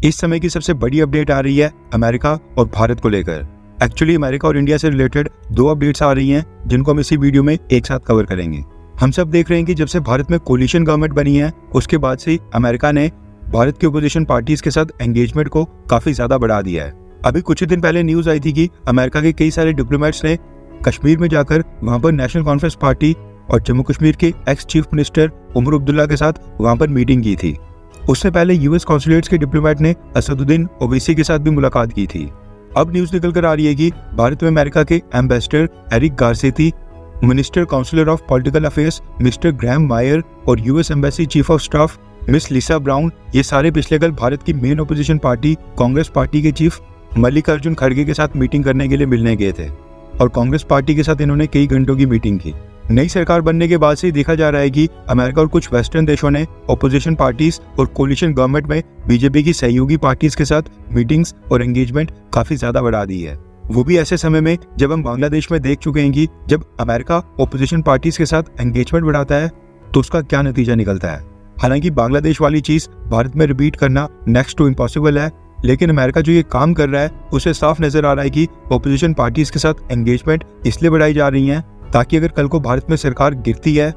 इस समय की सबसे बड़ी अपडेट आ रही है अमेरिका और भारत को लेकर। एक्चुअली अमेरिका और इंडिया से रिलेटेड दो अपडेट्स आ रही हैं जिनको हम इसी वीडियो में एक साथ कवर करेंगे। हम सब देख रहे हैं कि जब से भारत में कोलिशन गवर्नमेंट बनी है उसके बाद से अमेरिका ने भारत की ओपोजिशन पार्टीज के साथ एंगेजमेंट को काफी ज्यादा बढ़ा दिया है। अभी कुछ ही दिन पहले न्यूज आई थी कि अमेरिका के कई सारे डिप्लोमेट्स ने कश्मीर में जाकर वहां पर नेशनल कॉन्फ्रेंस पार्टी और जम्मू कश्मीर के ex chief minister Omar Abdullah के साथ वहां पर मीटिंग की थी। उससे पहले यूएस कॉन्सुलेट्स के डिप्लोमेट ने असदुद्दीन ओवैसी के साथ भी मुलाकात की थी। अब न्यूज निकल कर आ रही है कि भारत में अमेरिका के ambassador Eric Garcetti, minister counsellor of political affairs mister Graham Mayer और US embassy chief of staff miss Lisa Brown, ये सारे पिछले कल भारत की main opposition party Congress party के चीफ मल्लिकार्जुन खड़गे के साथ मीटिंग करने के लिए मिलने गए थे और कांग्रेस पार्टी के साथ इन्होंने कई घंटों की मीटिंग की। नई सरकार बनने के बाद से देखा जा रहा है कि अमेरिका और कुछ वेस्टर्न देशों ने ओपोजिशन पार्टीज और कोलिशन गवर्नमेंट में बीजेपी की सहयोगी पार्टीज के साथ मीटिंग्स और एंगेजमेंट काफी ज्यादा बढ़ा दी है। वो भी ऐसे समय में जब हम बांग्लादेश में देख चुके हैं कि जब अमेरिका ओपोजिशन पार्टीज के साथ एंगेजमेंट बढ़ाता है तो उसका क्या नतीजा निकलता है। हालांकि बांग्लादेश वाली चीज भारत में रिपीट करना नेक्स्ट टू इम्पॉसिबल है, लेकिन अमेरिका जो ये काम कर रहा है उसे साफ नजर आ रहा है कि ओपोजिशन पार्टीज के साथ एंगेजमेंट इसलिए बढ़ाई जा रही है ताकि अगर कल को भारत में सरकार गिरती है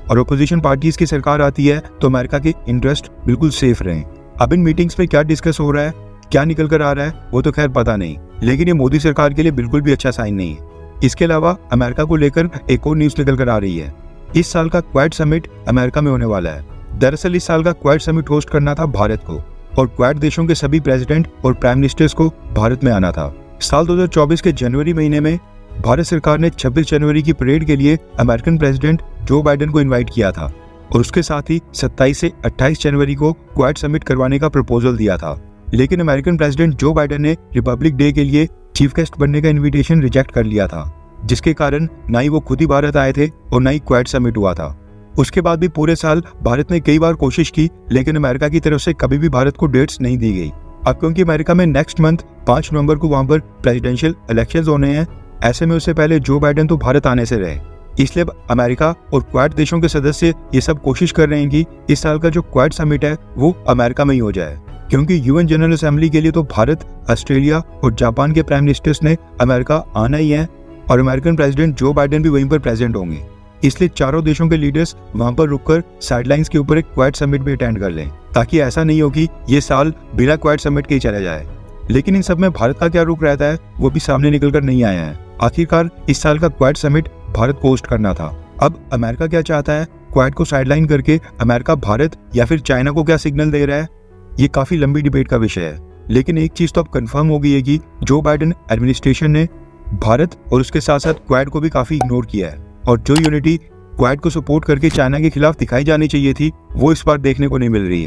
और ओपोजिशन पार्टीज की सरकार आती है तो अमेरिका के इंटरेस्ट बिल्कुल सेफ रहें। अब इन मीटिंग्स में क्या डिस्कस हो रहा है, क्या निकल कर आ रहा है वो तो खैर पता नहीं, लेकिन ये मोदी सरकार के लिए बिल्कुल भी अच्छा साइन नहीं है। इसके अलावा अमेरिका को लेकर एक और न्यूज निकल कर आ रही है। इस साल का क्वाड समिट अमेरिका में होने वाला है। दरअसल इस साल का क्वाड समिट होस्ट करना था भारत को और क्वाड देशों के सभी प्रेसिडेंट और प्राइम मिनिस्टर्स को भारत में आना था। साल 2024 के जनवरी महीने में भारत सरकार ने 26 जनवरी की परेड के लिए अमेरिकन प्रेसिडेंट जो बाइडेन को इनवाइट किया था और उसके साथ ही 27 से 28 जनवरी को क्वाड समिट करवाने का प्रपोजल दिया था, लेकिन अमेरिकन प्रेसिडेंट जो बाइडेन ने रिपब्लिक डे के लिए चीफ गेस्ट बनने का इन्विटेशन रिजेक्ट कर लिया था, जिसके कारण ना ही वो खुद ही भारत आए थे और ना ही क्वाड समिट हुआ था। उसके बाद भी पूरे साल भारत ने कई बार कोशिश की, लेकिन अमेरिका की तरफ से कभी भी भारत को डेट्स नहीं दी गई। अब क्योंकि अमेरिका में नेक्स्ट मंथ 5 नवंबर को वहां पर प्रेसिडेंशियल इलेक्शंस होने हैं, ऐसे में उससे पहले जो बाइडेन तो भारत आने से रहे, इसलिए अब अमेरिका और क्वाड देशों के सदस्य ये सब कोशिश कर रहे हैं कि इस साल का जो क्वाड समिट है वो अमेरिका में ही हो जाए, क्योंकि यूएन जनरल असेंबली के लिए तो भारत, ऑस्ट्रेलिया और जापान के प्राइम मिनिस्टर्स ने अमेरिका आना ही है और अमेरिकन प्रेसिडेंट जो बाइडेन भी वहीं पर प्रेजेंट होंगे। इसलिए चारों देशों के लीडर्स वहां पर रुककर साइडलाइंस के ऊपर एक क्वाड समिट भी अटेंड कर लें, ताकि ऐसा नहीं हो कि ये साल बिना क्वाड समिट के ही चला जाए। लेकिन इन सब में भारत का क्या रुख रहता है वो भी सामने निकल कर नहीं आया है। आखिरकार इस साल का क्वाड समिट भारत को होस्ट करना था। अब अमेरिका क्या चाहता है, क्वाड को साइडलाइन करके अमेरिका भारत या फिर चाइना को क्या सिग्नल दे रहा है, ये काफी लंबी डिबेट का विषय है। लेकिन एक चीज तो अब कंफर्म हो गई है कि जो बाइडेन एडमिनिस्ट्रेशन ने भारत और उसके साथ साथ क्वाड को भी काफी इग्नोर किया है और जो यूनिटी क्वाड को सपोर्ट करके चाइना के खिलाफ दिखाई जानी चाहिए थी वो इस बार देखने को नहीं मिल रही है।